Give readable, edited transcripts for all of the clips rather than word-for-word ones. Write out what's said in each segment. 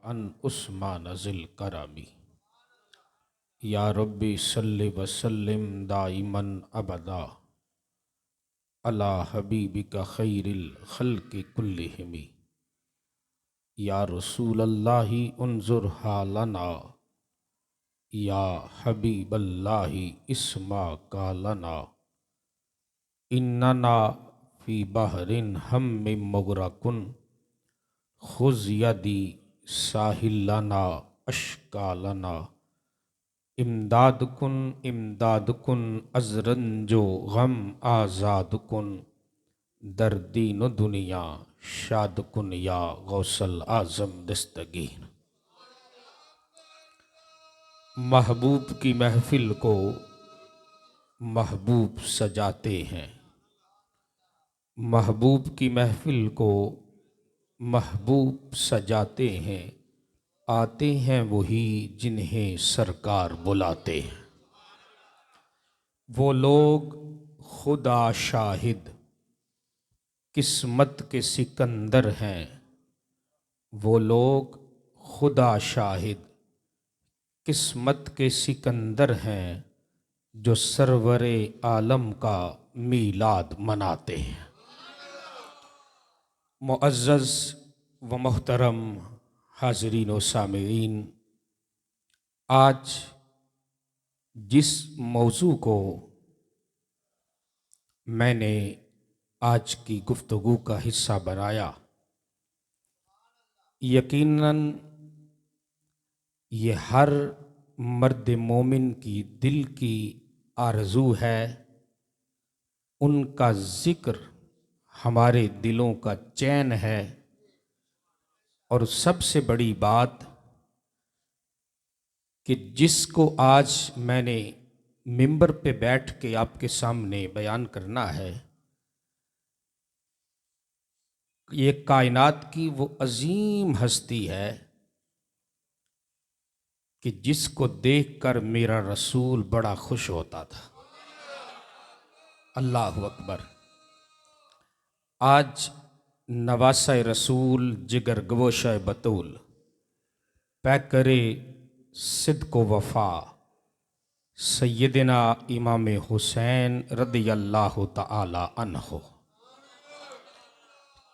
अन उस्मान ज़िल करामी। या रब्बी सल्लि व सल्लिम दाइमन अबदा अला हबीबिका खैरिल खल्क़ि कुल्लिहिमी। या रसूलल्लाहि उन्ज़ुर हालना या हबीबल्लाहि इस्मा कालना। इन्नना फ़ी बहरिन हम्मिम मुग़रक़ुन खुज़ यदी साहिलना अश्कालना। इमदाद कुन अज़रंजो गम आज़ाद कुन दर्दीन दुनिया शाद कुन या गौसल आज़म दस्तगीर। महबूब की महफिल को महबूब सजाते हैं, महबूब की महफिल को महबूब सजाते हैं। आते हैं वही जिन्हें सरकार बुलाते हैं। वो लोग खुदा शाहिद किस्मत के सिकंदर हैं। वो लोग खुदा शाहिद किस्मत के सिकंदर हैं, जो सरवरे आलम का मीलाद मनाते हैं। मुअज़्ज़ज़ व मोहतरम हाज़रीन व सामिईन, आज जिस मौजू को मैंने आज की गुफ्तगू का हिस्सा बनाया, यकीनन ये हर मर्द मोमिन की दिल की आरज़ू है। उनका ज़िक्र हमारे दिलों का चैन है। और सबसे बड़ी बात कि जिसको आज मैंने मिंबर पे बैठ के आपके सामने बयान करना है, ये कायनात की वो अजीम हस्ती है कि जिसको देखकर मेरा रसूल बड़ा खुश होता था। अल्लाह अकबर। आज नवासा रसूल जिगर गवोश बतूल पैकरे सिद्क़ व वफ़ा सैयदना इमाम हुसैन रदियल्लाहु तआला अन्हो।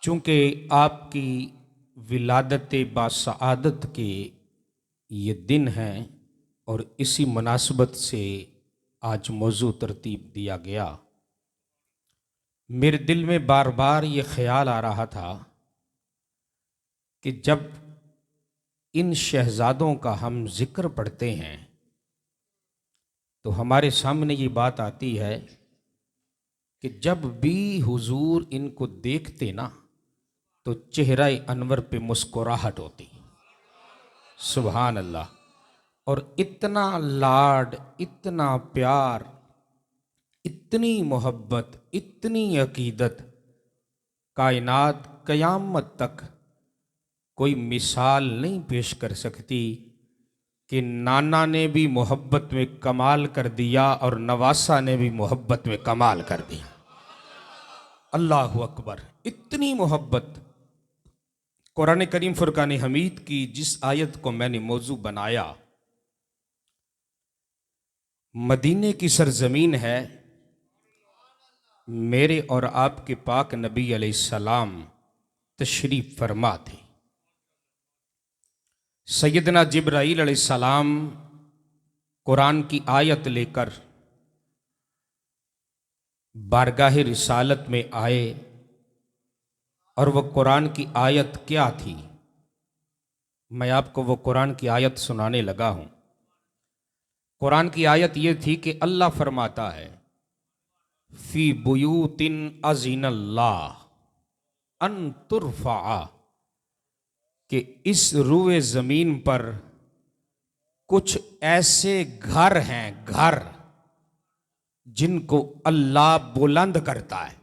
चूँकि आपकी विलादत बासआदत के ये दिन हैं और इसी मुनासबत से आज मौजू तरतीब दिया गया, मेरे दिल में बार बार ये ख्याल आ रहा था कि जब इन शहजादों का हम जिक्र पढ़ते हैं तो हमारे सामने ये बात आती है कि जब भी हुजूर इनको देखते ना तो चेहरा अनवर पे मुस्कुराहट होती। सुभान अल्लाह। और इतना लाड, इतना प्यार, इतनी मोहब्बत, इतनी अकीदत, कायनात क़यामत तक कोई मिसाल नहीं पेश कर सकती कि नाना ने भी मोहब्बत में कमाल कर दिया और नवासा ने भी मोहब्बत में कमाल कर दिया। अल्लाह अकबर। इतनी मोहब्बत। कुरान करीम फुरकान हमीद की जिस आयत को मैंने मौजू बनाया, मदीने की सरजमीन है, मेरे और आपके पाक नबी अलैहिस्सलाम तशरीफ फरमा थे। सैयदना जिब्राईल अलैहिस्सलाम कुरान की आयत लेकर बारगाह रिसालत में आए और वह कुरान की आयत क्या थी, मैं आपको वो कुरान की आयत सुनाने लगा हूं। कुरान की आयत ये थी कि अल्लाह फरमाता है, फी बुयूतिन अज़िनल्लाह अन तुरफ़ा, कि इस रुए ज़मीन पर कुछ ऐसे घर हैं, घर जिनको अल्लाह बुलंद करता है।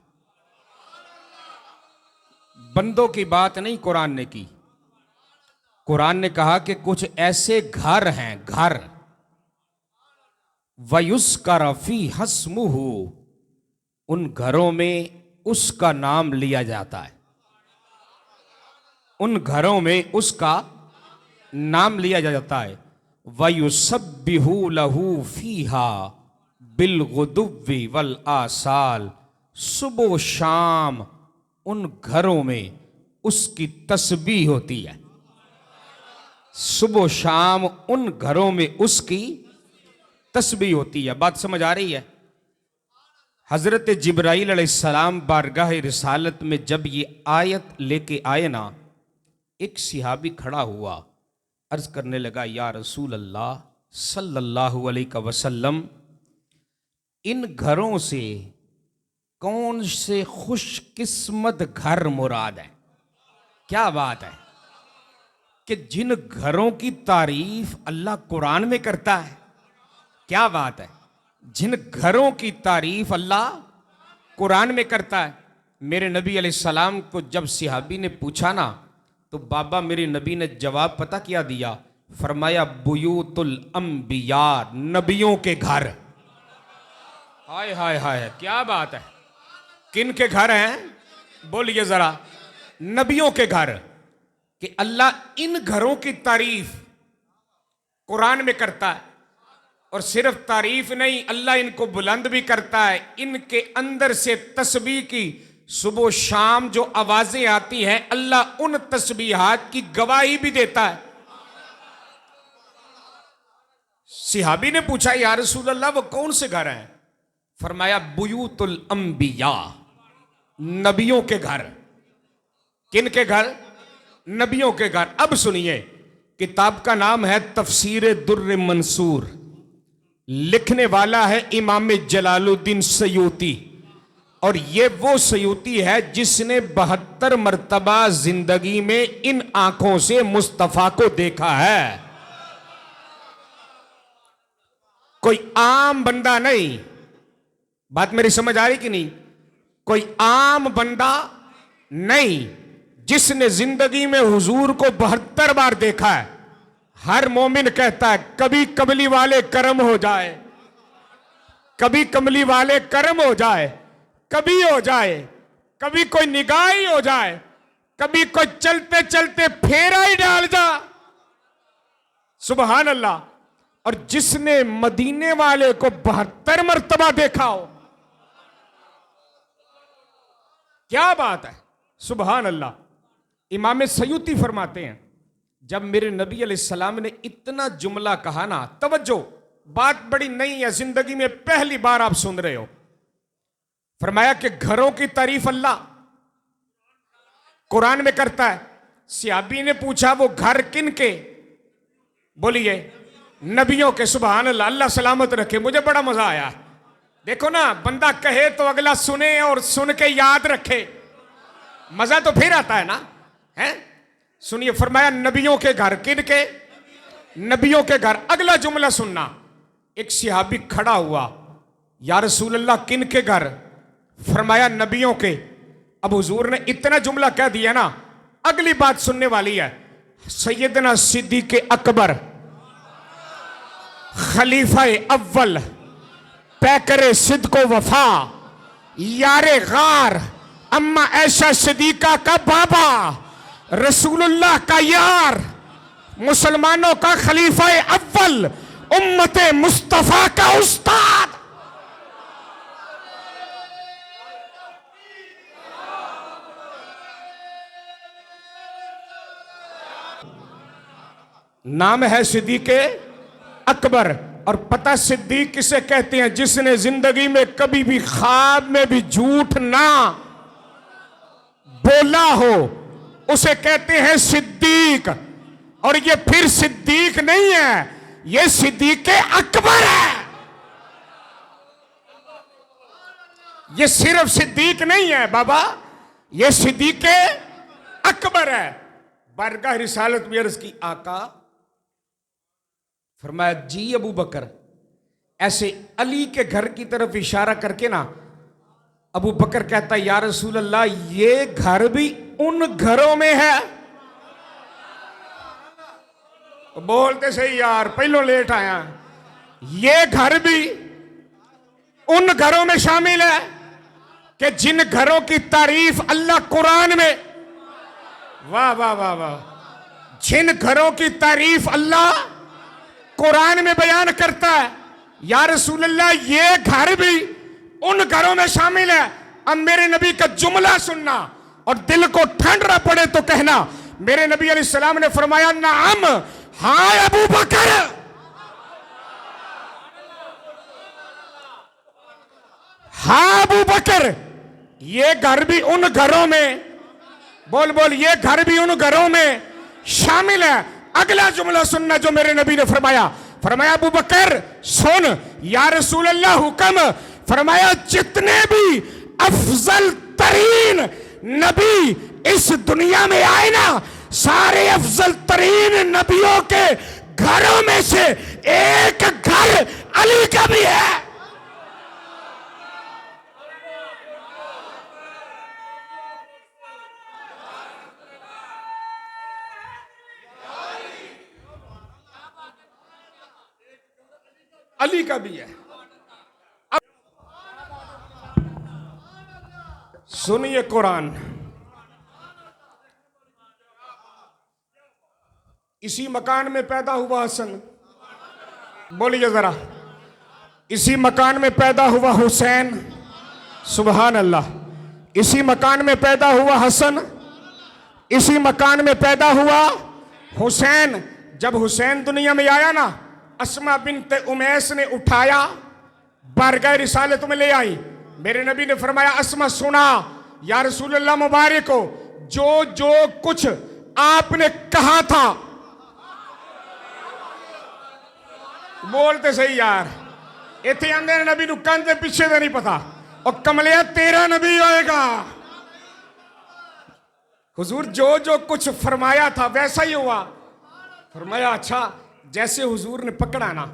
बंदों की बात नहीं कुरान ने की। कुरान ने कहा कि कुछ ऐसे घर हैं, घर वयुस्कर फी हस्मुहु, उन घरों में उसका नाम लिया जाता है। उन घरों में उसका नाम लिया जाता है। वयुसब्बिहु लहू फीहा बिलगुदुव्वी वल आसाल, सुबह शाम उन घरों में उसकी तस्बीह होती है। सुबह शाम उन घरों में उसकी तस्बीह होती है। बात समझ आ रही है? हजरत जिब्राइल अलैहिस्सलाम बारगाह रिसालत में जब ये आयत लेके आए ना, एक सिहाबी खड़ा हुआ, अर्ज करने लगा, या रसूल अल्लाह सल्लल्लाहु अलैहि वसल्लम, इन घरों से कौन से खुशकिस्मत घर मुराद है? क्या बात है कि जिन घरों की तारीफ अल्लाह कुरान में करता है। क्या बात है, जिन घरों की तारीफ अल्लाह कुरान में करता है। मेरे नबी अलैहिस्सलाम को जब सिहाबी ने पूछा ना, तो बाबा मेरे नबी ने जवाब पता क्या दिया? फरमाया, बुयूतुल अंबिया, नबियों के घर। हाय हाय हाय, क्या बात है। किन के घर हैं? बोलिए जरा। नबियों के घर। कि अल्लाह इन घरों की तारीफ कुरान में करता है, और सिर्फ तारीफ नहीं, अल्लाह इनको बुलंद भी करता है। इनके अंदर से तस्बीह की सुबह शाम जो आवाजें आती हैं, अल्लाह उन तस्बीहात की गवाही भी देता है। सिहाबी ने पूछा, या रसूल अल्लाह वो कौन से घर हैं? फरमाया, बुयूतुल अंबिया, नबियों के घर। किन के घर? नबियों के घर। अब सुनिए, किताब का नाम है तफसीर दुर्र मंसूर, लिखने वाला है इमाम जलालुद्दीन सयूती, और ये वो सयूती है जिसने 72 मरतबा जिंदगी में इन आंखों से मुस्तफा को देखा है। कोई आम बंदा नहीं। बात मेरी समझ आ रही कि नहीं? कोई आम बंदा नहीं जिसने जिंदगी में हुजूर को 72 बार देखा है। हर मोमिन कहता है, कभी कमली वाले कर्म हो जाए, कभी कमली वाले कर्म हो जाए, कभी हो जाए, कभी कोई निगाह ही हो जाए, कभी कोई चलते चलते फेरा ही डाल जा। सुभान अल्लाह। और जिसने मदीने वाले को 72 मरतबा देखा हो, क्या बात है, सुभान अल्लाह। इमाम सयूती फरमाते हैं, जब मेरे नबी अलैहिस्सलाम ने इतना जुमला कहा ना, तवज्जो, बात बड़ी नई है, जिंदगी में पहली बार आप सुन रहे हो। फरमाया कि घरों की तारीफ अल्लाह कुरान में करता है। सियाबी ने पूछा, वो घर किन के? बोलिए, नबियों के। सुभान अल्लाह, अल्लाह सलामत रखे। मुझे बड़ा मजा आया। देखो ना, बंदा कहे तो अगला सुने और सुन के याद रखे, मजा तो फिर आता है ना, है? सुनिए, फरमाया नबियों के घर। किन के? नबियों के घर। अगला जुमला सुनना। एक सिहाबी खड़ा हुआ, या रसूल अल्लाह किन के घर? फरमाया नबियों के। अब हुजूर ने इतना जुमला कह दिया ना, अगली बात सुनने वाली है। सैयदना सिद्दीक अकबर, खलीफा अव्वल, पैकरे सिद्को वफा, यारे गार, अम्मा ऐशा सिद्दीका का बाबा, रसूलुल्लाह का यार, मुसलमानों का खलीफा अव्वल, उम्मते मुस्तफा का उस्ताद। नाम है सिद्दीक अकबर। और पता सिद्दीक किसे कहते हैं? जिसने जिंदगी में कभी भी ख्वाब में भी झूठ ना बोला हो, उसे कहते हैं सिद्दीक। और ये फिर सिद्दीक नहीं है, ये सिद्दीक अकबर है। ये सिर्फ सिद्दीक नहीं है बाबा, ये सिद्दीक अकबर है। बारगाह रिसालत में अर्ज की, आका फरमाया, जी अबू बकर। ऐसे अली के घर की तरफ इशारा करके ना, अबू बकर कहता, या रसूल अल्लाह ये घर भी उन घरों में है। बोलते सही यार, पहले लेट आया। ये घर भी उन घरों में शामिल है कि जिन घरों की तारीफ अल्लाह कुरान में, वाह वाह वाह वाह, जिन घरों की तारीफ अल्लाह कुरान में बयान करता है, या रसूल अल्लाह ये घर भी उन घरों में शामिल है। अब मेरे नबी का जुमला सुनना और दिल को ठंडा पड़े तो कहना, मेरे नबी अलैहिस्सलाम ने फरमाया नाम, हाँ अबू बकर, हाँ अबू बकर, ये घर भी उन घरों में, बोल बोल, ये घर भी उन घरों में शामिल है। अगला जुमला सुनना जो मेरे नबी ने फरमाया, फरमाया अबू बकर सुन, या रसूल अल्लाह हुक्म, फरमाया जितने भी अफजल तरीन नबी इस दुनिया में आए ना, सारे अफजल तरीन नबियों के घरों में से एक घर अली का भी है। अली का भी है। अब सुनिए कुरान, इसी मकान में पैदा हुआ हसन, बोलिए जरा, इसी मकान में पैदा हुआ हुसैन, सुभान अल्लाह, इसी मकान में पैदा हुआ हसन, इसी मकान में पैदा हुआ हुसैन। जब हुसैन दुनिया में आया ना, अस्मा बिन्त उमैस ने उठाया, बारगाह रिसालत में ले आई। मेरे नबी ने फरमाया अस्मा सुना, या रसूल अल्लाह मुबारक हो, जो जो कुछ आपने कहा था, बोलते सही यार, इतने आंदे नबी नु कंधे पीछे तो नहीं पता, और कमलिया तेरा नबी होएगा। हुजूर जो जो कुछ फरमाया था वैसा ही हुआ। फरमाया अच्छा, जैसे हुजूर ने पकड़ा ना,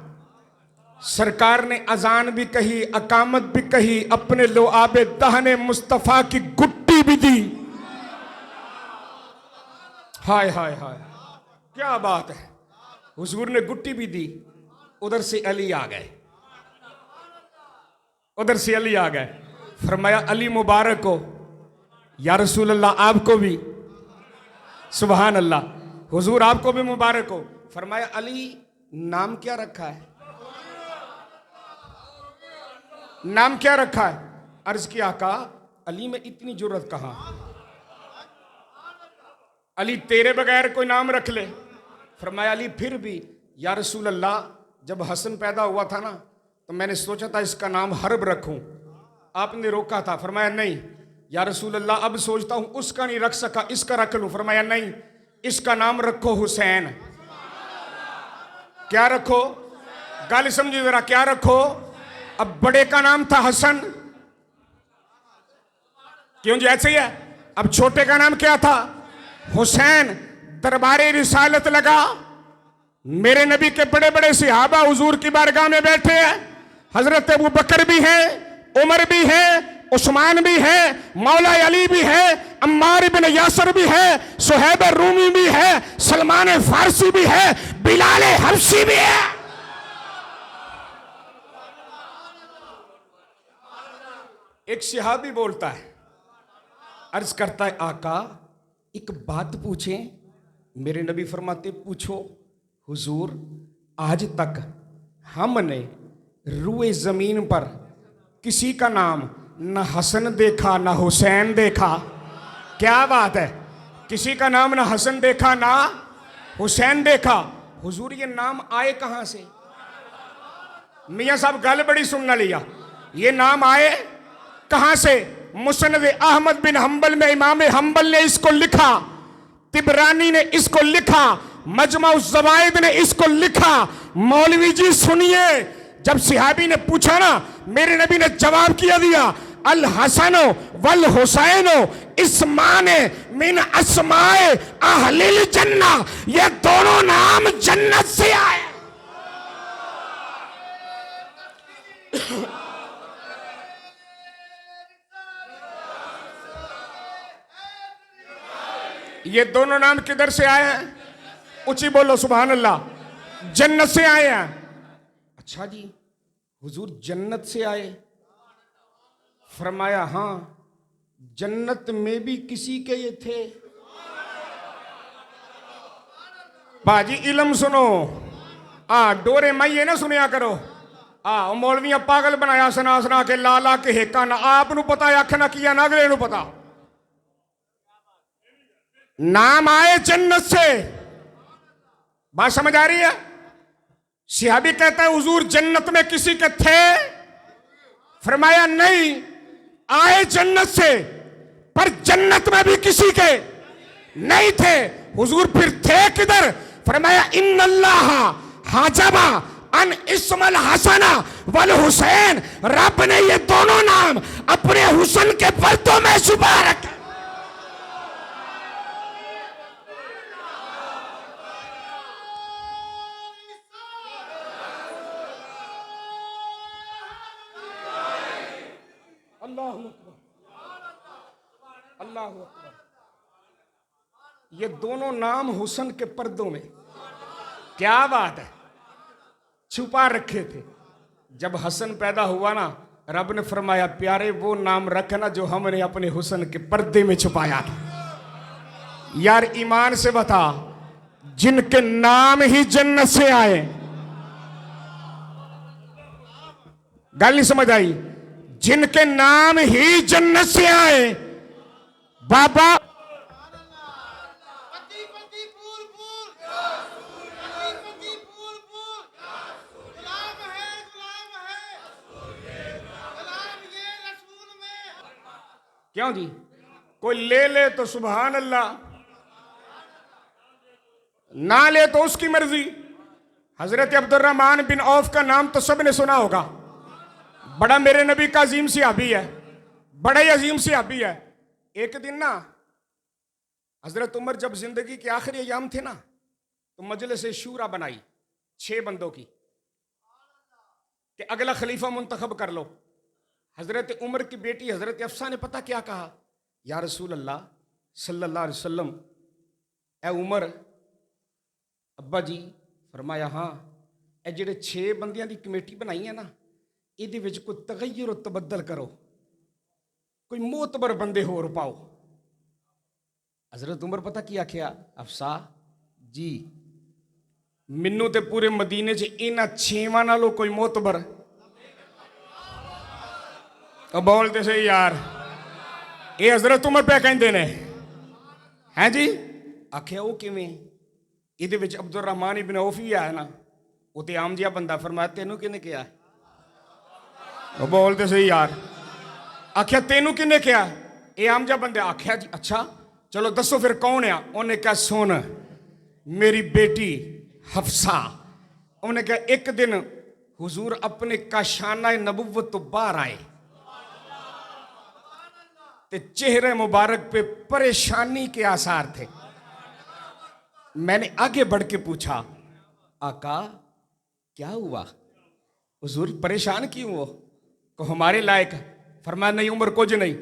सरकार ने अजान भी कही, अकामत भी कही, अपने लोआबे दहने मुस्तफा की गुट्टी भी दी। हाय हाय हाय, क्या बात है, हुजूर ने गुट्टी भी दी। उधर से अली आ गए, उधर से अली आ गए। फरमाया अली मुबारक हो, या रसूल अल्लाह आपको भी, सुभान अल्लाह, हुजूर आपको भी मुबारक हो। फरमाया अली नाम क्या रखा है, नाम क्या रखा है? अर्ज किया आका अली में इतनी जुर्रत कहां, अली तेरे बगैर कोई नाम रख ले। फरमाया अली फिर भी, या रसूल अल्लाह जब हसन पैदा हुआ था ना, तो मैंने सोचा था इसका नाम हर्ब रखूं, आपने रोका था। फरमाया नहीं या रसूल अल्लाह, अब सोचता हूं उसका नहीं रख सका, इसका रख लूं। फरमाया नहीं, इसका नाम रखो हुसैन। क्या रखो, गाली समझिए जरा, क्या रखो? अब बड़े का नाम था हसन, क्यों जी ऐसे ही है। अब छोटे का नाम क्या था? हुसैन। दरबारे रिसालत लगा, मेरे नबी के बड़े बड़े सिहाबा हुजूर की बारगाह में बैठे हैं। हजरत अबू बकर भी है, उमर भी है, उस्मान भी है, मौला अली भी है, अम्मार इब्न यासर भी है, सुहैब रूमी भी है, सलमान फारसी भी है, बिलाल हबशी भी है। एक सिहाबी बोलता है, अर्ज करता है आका एक बात पूछें? मेरे नबी फरमाते पूछो। हुजूर आज तक हमने रुए जमीन पर किसी का नाम न हसन देखा न हुसैन देखा। क्या बात है, किसी का नाम न हसन देखा ना हुसैन देखा। हुजूर ये नाम आए कहां से? मियां साहब गल बड़ी सुनना लिया, ये नाम आए कहां से? मुस्नद अहमद बिन हंबल में इमाम हंबल ने इसको लिखा, तिबरानी ने इसको लिखा, मजमा-उज़ ज़वाइद ने इसको लिखा। मौलवी जी सुनिए, जब सिहाबी ने पूछा ना, मेरे नबी ने जवाब किया दिया, अल हसनो वल हुसैनो इस्माने मिन अस्माए अहलिल जन्ना, ये दोनों नाम जन्नत से आए। ये दोनों नाम किधर से आए हैं? ऊंची बोलो सुभान अल्लाह। जन्नत से आए हैं। अच्छा जी, हुजूर जन्नत से आए? फरमाया हां, जन्नत में भी किसी के ये थे। भाजी इलम सुनो, डोरे माइये ना सुनिया करो। मौलवियां पागल बनाया सुना सुना के ला ला के हेका ना आप नू पता अख ना किया ना अगले नू पता। नाम आए जन्नत से, बात समझ आ रही है? सिहाबी कहता है हुजूर जन्नत में किसी के थे? फरमाया नहीं, आए जन्नत से पर जन्नत में भी किसी के नहीं थे। हुजूर फिर थे किधर? फरमाया इन्नल्लाह हाजबा अन इस्मल हसना वल हुसैन। रब ने ये दोनों नाम अपने हुसन के पर्दों में छुपा रखे। अल्लाह अल्लाह अकबर। ये दोनों नाम हुसन के पर्दों में, क्या बात है, छुपा रखे थे। जब हसन पैदा हुआ ना, रब ने फरमाया प्यारे वो नाम रखना जो हमने अपने हुसन के पर्दे में छुपाया था। यार ईमान से बता, जिनके नाम ही जन्नत से आए, गल नहीं समझ आई? जिनके नाम ही जन्नत से आए, बाबा क्यों जी? कोई ले ले तो सुभान अल्लाह, ना ले तो उसकी मर्जी। हजरत अब्दुर्रहमान बिन औफ का नाम तो सबने सुना होगा, बड़ा मेरे नबी का अजीम सहाबी है, बड़ा ही अजीम सहाबी है। एक दिन ना हजरत उमर जब जिंदगी के आखिरी अयाम थे ना, तो मजलिस शूरा बनाई 6 बंदों की कि अगला खलीफा मुंतखब कर लो। हजरत उमर की बेटी हजरत अफसा ने पता क्या कहा? या रसूल अल्लाह सल्लल्लाहु अलैहि वसल्लम, ए उमर अब्बा जी। फरमाया हाँ, ए जेड़े 6 बंदियां दी कमेटी बनाई है ना, इहदे विच कोई तगय्युर तबद्दल करो, कोई मोतबर बंदे होर पाओ। हजरत उमर पता की आख्या? अफसा जी, मैनू ते पूरे मदीने च इन्हां 6 नालों कोई मोतबर, बोलते सही यार, ये हजरत उमर पे कहते ने हैं जी। आख्या वो किवें? इहदे विच अब्दुर्रहमान इब्न औफ भी है ना, वो तो आम जिहा बंदा। फरमाया तेनू किने कहा? बोलते सही यार। आख्या तेनू किने कहा? ये आम जिहा बंदा। आख्या जी अच्छा चलो दसो फिर कौन है? उन्हें कहा सुन, मेरी बेटी हफ्सा। उन्हें कहा एक दिन हुजूर अपने काशाना नबुव्वत तो बाहर आए, ते चेहरे मुबारक पे परेशानी के आसार थे। मैंने आगे बढ़ के पूछा, आका क्या हुआ? हुजूर परेशान क्यों हो? को हमारे लायक? फरमाया नहीं उमर कुछ नहीं।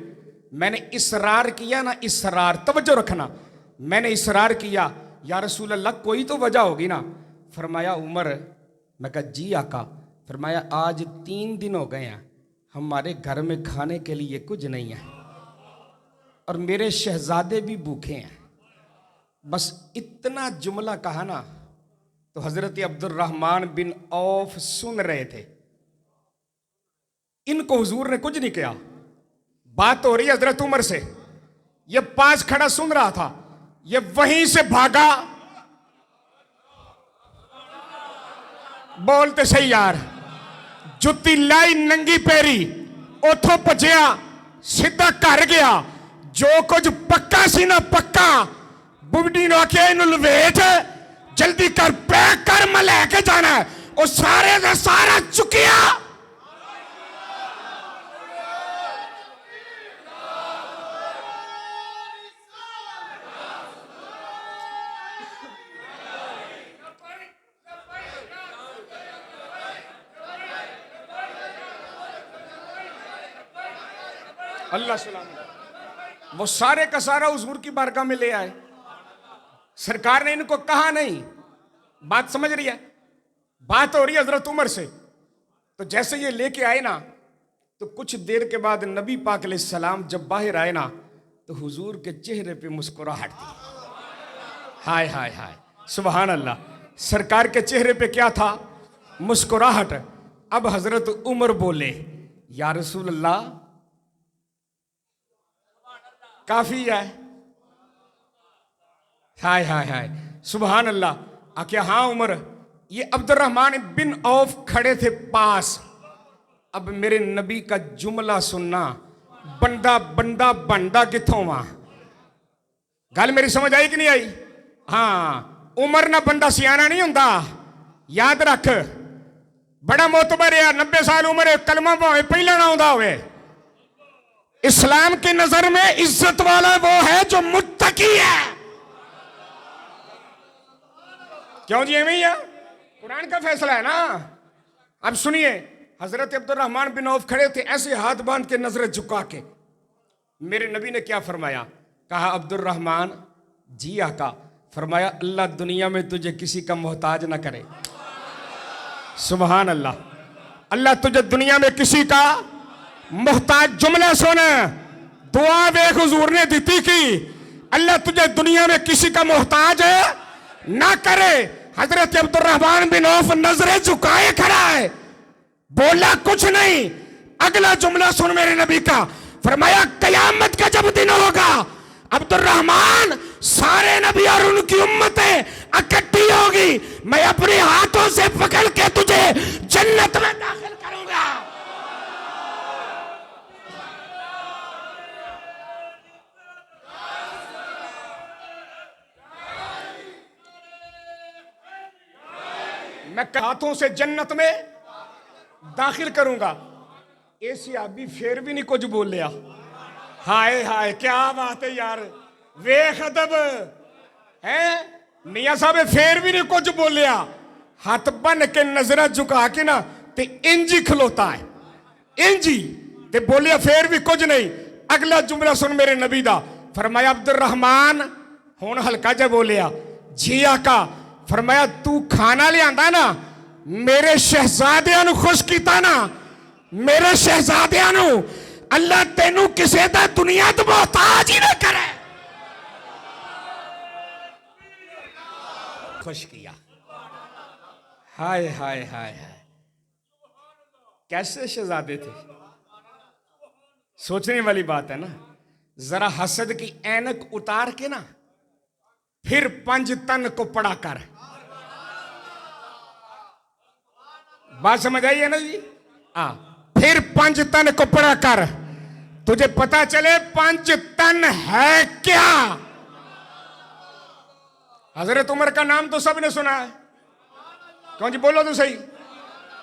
मैंने इसरार किया ना, इसरार, तवज्जो रखना, मैंने इसरार किया या रसूल अल्लाह कोई तो वजह होगी ना। फरमाया उमर, मैं कहा जी आका। फरमाया आज 3 दिन हो गए हैं हमारे घर में खाने के लिए कुछ नहीं है और मेरे शहजादे भी भूखे हैं। बस इतना जुमला कहा ना, तो हजरत अब्दुर्रहमान बिन औफ सुन रहे थे। इनको हुजूर ने कुछ नहीं किया। बात हो रही है हजरत उमर से, ये पास खड़ा सुन रहा था, ये वहीं से भागा। बोलते सही यार। जुत्ती लाई नंगी पैरी, उथों भजया सीधा घर गया। जो कुछ पक्का सी ना पक्का, बुढ़ी ने आख्या इनू लवेट, जल्दी कर, पैक कर, मैं लैके जाना है। वो सारे का सारा चुकिया। अल्लाह सलाम। वो सारे का सारा हुजूर की बारगाह में ले आए। सरकार ने इनको कहा नहीं। बात समझ रही है? बात हो रही है हजरत उमर से। तो जैसे ये लेके आए ना, तो कुछ देर के बाद नबी पाक अलैहिस्सलाम जब बाहर आए ना, तो हुजूर के चेहरे पे मुस्कुराहट थी। हाय हाय हाय। सुभान अल्लाह। सरकार के चेहरे पे क्या था? मुस्कुराहट। अब हजरत उमर बोले, या रसूल अल्लाह, काफी है। हाय हाय हाय, सुभान अल्लाह। आख्या हाँ उमर। ये अब्दुर्रहमान बिन औफ खड़े थे पास। अब मेरे नबी का जुमला सुनना, बंदा बंदा बनदा किथों वा। गल मेरी समझ आई कि नहीं आई? हाँ, उमर ना बंदा सियाना नहीं हुंदा, याद रख। बड़ा मोतबर है, 90 साल उम्र है, कलमा भावे पहला ना आउंदा होवे। इस्लाम की नजर में इज्जत वाला वो है जो मुत्तकी है। क्यों जी? एवं ही है, कुरान का फैसला है ना। अब सुनिए, हजरत अब्दुर्रहमान बिन औफ खड़े थे ऐसे हाथ बांध के, नजरें झुका के। मेरे नबी ने क्या फरमाया? कहा अब्दुर्रहमान जी आका। फरमाया अल्लाह दुनिया में तुझे किसी का मोहताज ना करे। सुभान अल्लाह। अल्लाह तुझे दुनिया में किसी का मोहताज, जुमला सुन, दुआ वेख हुजूर ने दी की, अल्लाह तुझे दुनिया में किसी का मोहताज ना करे। हजरत अब्दुर्रहमान बिन औफ नजरें झुकाए खड़ा है, बोला कुछ नहीं। अगला जुमला सुन मेरे नबी का। फरमाया कयामत का जब दिन होगा, अब्दुर्रहमान, सारे नबी और उनकी उम्मतें इकट्ठी होगी, मैं अपने हाथों से पकड़ के तुझे जन्नत में दाखिल करूंगा। मैं हाथों से जन्नत में दाखिल करूंगा। ए सियाबी फिर भी नहीं कुछ बोलिया। हाय हाय, क्या बात है यार, वेख अदब है। मियां साहब फिर भी नहीं कुछ बोलिया, हाथ बन के नजर झुका के ना ते इंजी खलोता है, इंजी ते बोलिया फिर भी कुछ नहीं। अगला जुमला सुन मेरे नबी दा। फरमाया अब्दुर्रहमान, हुण हल्का जा बोलिया, जी आका। फरमाया तू खाना लियांदा ना, मेरे शहजादियां नु खुश कीता ना, मेरे शहजादियां नु अल्लाह तेनू किसे दा दुनिया तो मोहताज ही ना करे। खुश किया। हाय हाय हाय हाय, कैसे शहजादे थे। सोचने वाली बात है ना। जरा हसद की ऐनक उतार के ना, फिर 5 तन को पड़ा कर। बात समझ आई है ना जी? फिर 5 तन को पड़ा कर, तुझे पता चले 5 तन है क्या। हजरत उमर का नाम तो सबने सुना है, क्यों जी? बोलो तो सही।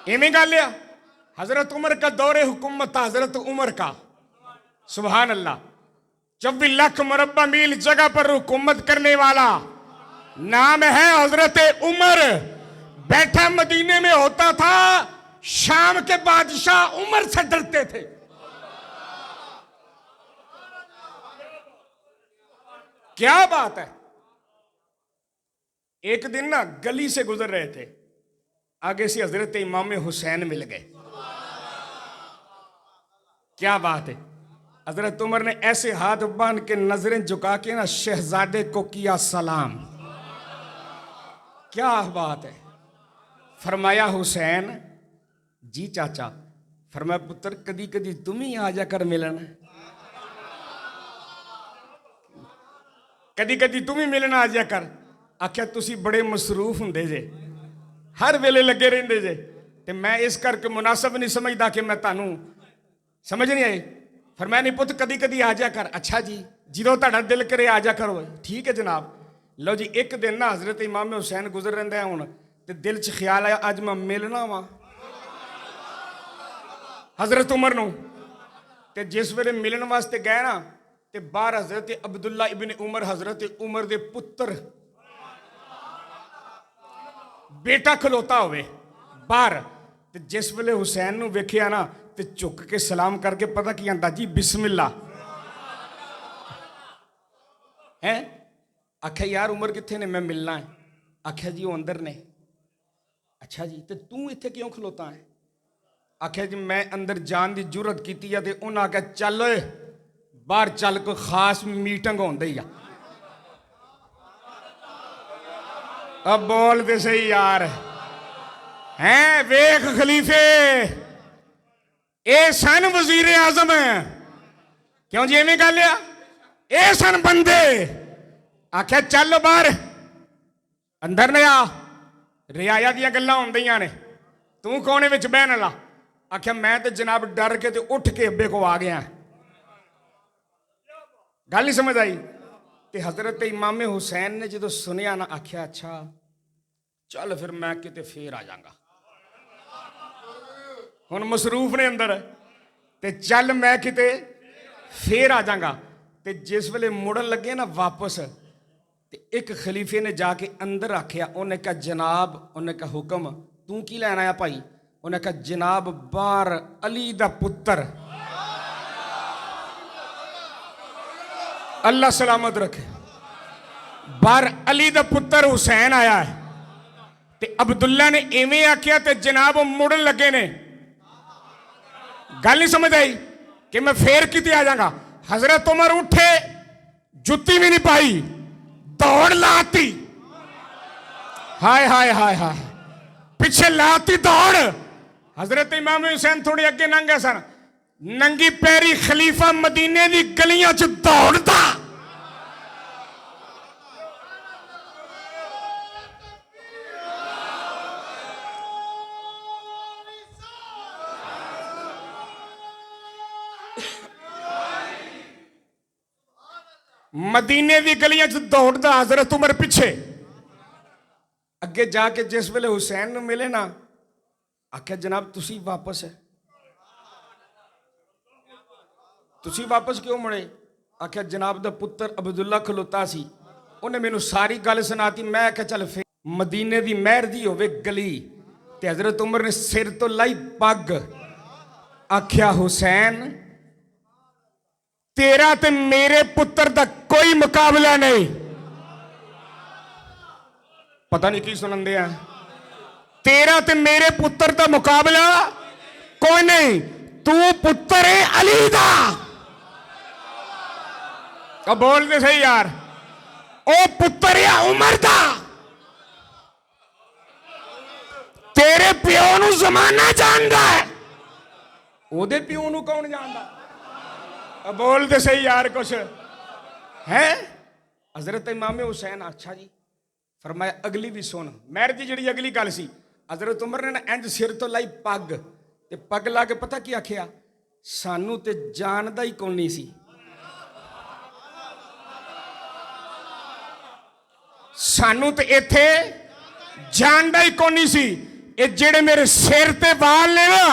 इवें गल लिया, हजरत उमर का दौरे हुकूमत था, हजरत उमर का। सुभान अल्लाह। 24 लाख मुरब्बा मील जगह पर हुकूमत करने वाला नाम है हजरत उमर। बैठा मदीने में होता था, शाम के बादशाह उमर से डरते थे। क्या बात है। एक दिन ना गली से गुजर रहे थे, आगे से हजरत इमाम हुसैन मिल गए। क्या बात है। हजरत उमर ने ऐसे हाथ बांध के नजरें झुका के ना शहजादे को किया सलाम। क्या बात है। फरमाया हुसैन जी चाचा। फरमाया पुत्र कदी कदी तुम ही आ जाकर मिलन, कदी कदी तुम ही मिलन आ जाकर। आख्या तुसी बड़े मसरूफ हुंदे जे, हर वेले लगे रहंदे जे, ते मैं इस करके मुनासब नहीं समझदा कि मैं तानू, समझ नहीं आई। फरमाया नहीं पुत कदी कदी आ जा कर। अच्छा जी, जिदों तुहाडा दिल करे आ जा करो। ठीक है जनाब। लो जी, एक दिन ना हजरत इमाम हुसैन गुजर रहे हैं हुण, ते दिल च ख्याल आया अज मैं मिलना वा हजरत उमर नू। ते जिस वेले मिलन वास्ते गए ना, ते बाहर हजरत अब्दुल्ला इबन उमर, हजरत उमर दे पुत्र बेटा खलोता होवे बाहर। ते जिस वेले हुसैन नू वेखिया ना, ते झुक के सलाम करके पता की आंदा जी बिस्मिल्ला है। आख्या यार उमर किथे ने, मैं मिलना है। आख्या जी वो अंदर ने। अच्छा जी, ते तू इत्थे क्यों खलोता है? आख्या जी मैं अंदर जान की जुरत की है, तो उन्हें आख्या चल बाहर चल, कोई खास मीटिंग होंदी आ। अब बोल दे सही यार हैं वेख खलीफे ए सन वजीर आजम क्यों जी एवं गल आ ए सन बंदे आख्या चल बाहर अंदर ने आ रियाया दियां गल्लां होंदियां ने तू कौन विच बहन वाला आख्या मैं तो जनाब डर के ते उठ के अब्बे को आ गया गल नहीं समझ आई ते हजरत इमाम हुसैन ने जो सुनिया ना आख्या अच्छा चल फिर मैं किते फिर आ जाऊंगा हुण मसरूफ ने अंदर ते चल मैं किते फिर आ जाऊंगा ते जिस वेले मुड़न लगे ना वापस ते एक खलीफे ने जाके अंदर आख्या उन्हें कहा जनाब उन्हें कहा हुक्म तू की लैन आया भाई उन्हें कहा जनाब बार अली दा पुत्र अल्लाह सलामत रखे बार अली दा पुत्र हुसैन आया है ते अब्दुल्ला ने इवें आख्या ते जनाब मुड़न लगे ने गल नहीं समझ आई कि मैं फिर किते आ जाऊंगा हजरत उमर उठे जुत्ती भी नहीं पाई दौड़ लाती हाय हाय हाय हाय पिछे लाती दौड़ हजरत इमाम हुसैन थोड़ी अगे लंघे सन नंगी पैरी खलीफा मदीने दी गलियां च दौड़दा मदीने दी गलियां च दौड़दा हजरत उमर पिछे अगे जाके जिस वेले हुसैन नूं मिले ना आख्या जनाब तुसी वापस है तुसी वापस क्यों मुड़े आख्या जनाब दा पुत्र अब्दुल्ला खलोता सी उन्हें मैनू सारी गल सुनाती मैं आख्या चल फिर मदीने दी महर दी होवे गली ते हजरत उमर ने सिर तो लाई पग आख्या हुसैन तेरा ते मेरे पुत्र दा कोई मुकाबला नहीं पता नहीं की सुनन दिया तेरा ते मेरे पुत्र दा मुकाबला कोई नहीं तू पुत्र है अली दा अब बोल दे सही यार ओ पुत्र है उमर दा तेरे प्यो नू जमाना जानदा है ओदे प्यो नू कौन जानदा अब बोल दे सही यार कुछ है हजरत इमाम हुसैन अच्छा जी फरमाया अगली भी सुन महर दी जिहड़ी अगली गल सी हजरत उमर ने ना इंज सिर तो लाई पग ते पग ला के पता की आख्या सानू ते जानदा ही कौन नहीं सी सानू ते इत्थे जानदा ही कौन नहीं सी ये जेड़े मेरे सिर ते वाल ने ना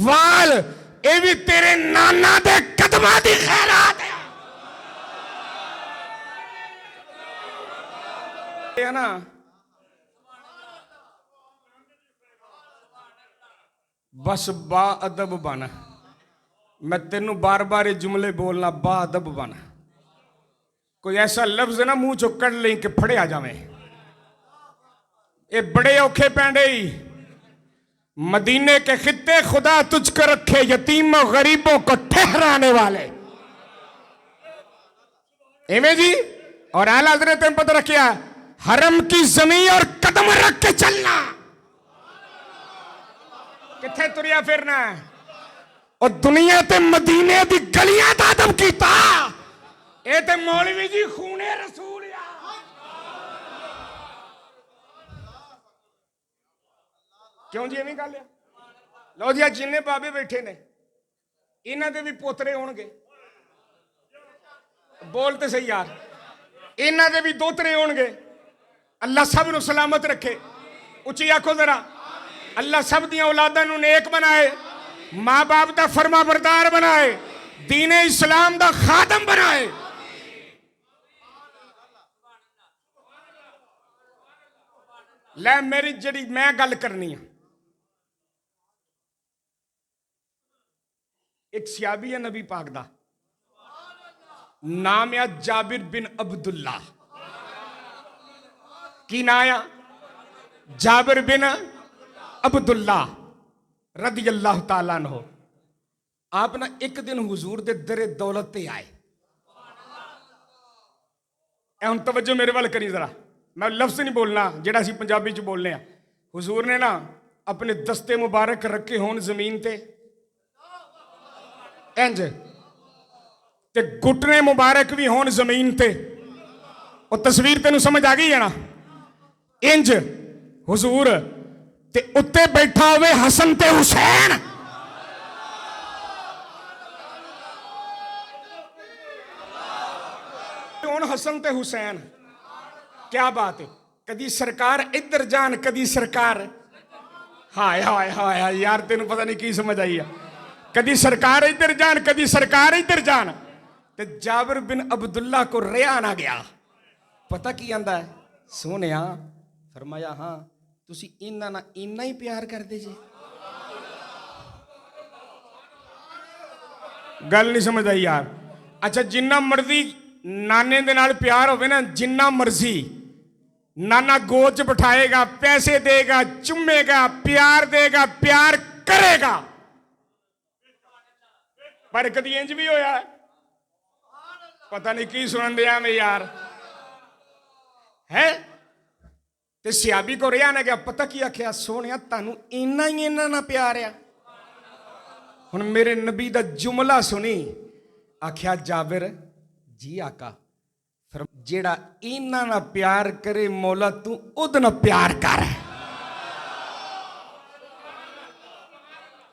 वाल ये भी तेरे नाना दे कदमां दी खैरात है ना बस बा अदब बन मैं तेनू बार बार ये जुमले बोलना बा अदब बन कोई ऐसा लफ्ज ना मुंह चो कड़ ले कि फड़िया जावे ये बड़े औखे पैंडे ही मदीने के खित्ते खुदा तुझको रखे यतीमों गरीबों को ठहराने वाले एवं जी और आला हजरत ने पता रखिया हरम की जमीन और कदम रख के चलना किथे तुरिया फिरना और दुनिया ते मदीने दी गलियां दा अदब कीता ए ते मौलवी जी खूने रसूल आ क्यों जी एवं गल लो जी जिन्ने बाबे बैठे ने इन्हां दे भी पोतरे होणगे बोलते सही यार इन्हां दे भी दोतरे होणगे अल्लाह सब नूं सलामत रखे उच्ची आखो जरा अल्लाह सब दियां औलादां नूं नेक बनाए मां बाप दा फरमा बरदार बनाए दीने इस्लाम दा खादम बनाए ले मेरी जड़ी मैं गल करनी है एक सियाबी है नबी पाक दा नाम है जाबिर बिन अब्दुल्ला की ना आ जाबिर बिन अब्दुल्ला रदी अल्लाह ताला अन्हु आप ना एक दिन हुजूर दे दरे दौलत ते आए हुण तवज्जो मेरे वाल करी जरा मैं लफ्ज़ नहीं बोलना ਜਿਹੜਾ ਅਸੀਂ ਪੰਜਾਬੀ ਚ ਬੋਲਨੇ ਆ। हुजूर ने ना अपने दस्ते मुबारक रखे होन जमीन ते इंज ते घुटने मुबारक भी होन जमीन ते। और तस्वीर तेन समझ आ गई है ना? इंज हुजूर ते उत्ते बैठा हुए हसन ते हुसैन। हुण हसन ते हुसैन, क्या बात है। कदी सरकार इधर जान कदी सरकार, हाय हाय हाय हाय यार तेन पता नहीं की समझ आई है। कदी सरकार इधर जान कदी सरकार इधर जान। ते जाबिर बिन अब्दुल्ला को रिहा ना गया। पता की आंदा है सोने, फरमाया हाँ तुसी इन्ना ना इन्ना ही प्यार करदे जे। गल नहीं समझ आई यार। अच्छा जिन्ना मर्जी नाने दे नाल प्यार होवे ना, जिन्ना मर्जी नाना गोद च बिठाएगा, पैसे देगा, चुमेगा, प्यार देगा, प्यार करेगा, पर कदी इंज भी होया पता नहीं की सुनन दिया मैं यार है। ते सियाबी को रिहा ना गया। पता की आख्या सोने तानू इन्ना ही इन्ना ना प्यार आ। हुण मेरे नबी दा जुमला सुनी, आख्या जाबिर जी आका जेड़ा इन्ना ना प्यार करे मौला तू उद ना प्यार कर।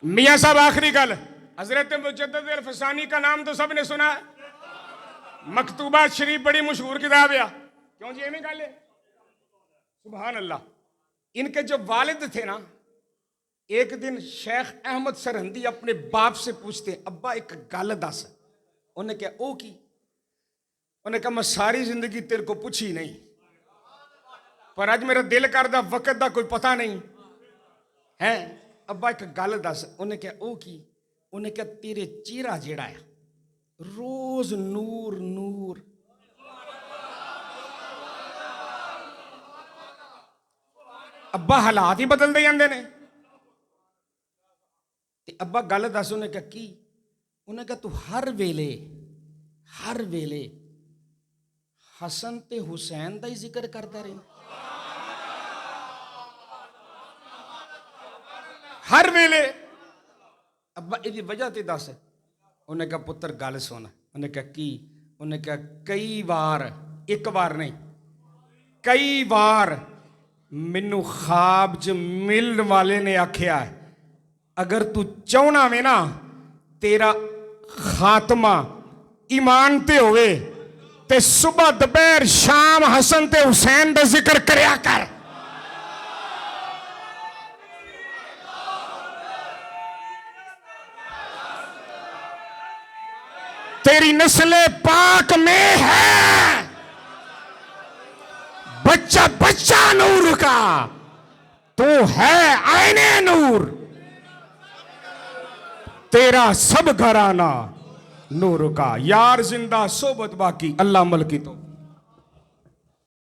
मियां साहब आखिरी गल, हजरत मुजद्दिद अल-फसानी का नाम तो सबने सुना है। मकतूबा शरीफ बड़ी मशहूर किताब है, क्यों जी एवं गल है। सुभान अल्लाह। इनके जो वालिद थे ना, एक दिन शेख अहमद सरहंदी अपने बाप से पूछते, अब्बा एक गल दस। उन्हें क्या ओ की? उन्हें कहा मैं सारी जिंदगी तेरे को पूछी नहीं, पर अज मेरा दिल करदा वक्त का कोई पता नहीं है। अब्बा एक गल दस। उन्हें क्या ओ की? उन्हें क्या तेरे चेहरा जेड़ा है रोज नूर नूर। अब्बा हालात ही बदलते जाते ने। अब्बा गल दस। उन्हें क्या की? उन्हें क्या तू हर वेले हसन ते हुसैन का ही जिक्र करता रहे, हर वेले। अब्बा इहदी वजह ते दस। उन्हें कहा पुत्र गल सुन। उन्हें कहा की? उन्हें कहा कई बार, एक बार नहीं कई बार मैनू ख्वाब च मिलने वाले ने आख्या अगर तू चाहना वे ना तेरा खात्मा ईमान ते होवे ते सुबह दोपहर शाम हसन ते हुसैन का जिक्र करया कर। तेरी नस्ल पाक में है बच्चा बच्चा नूर का, तू है आईने नूर, तेरा सब घराना नूर का। यार जिंदा सोबत बाकी, अल्लाह मल की तो।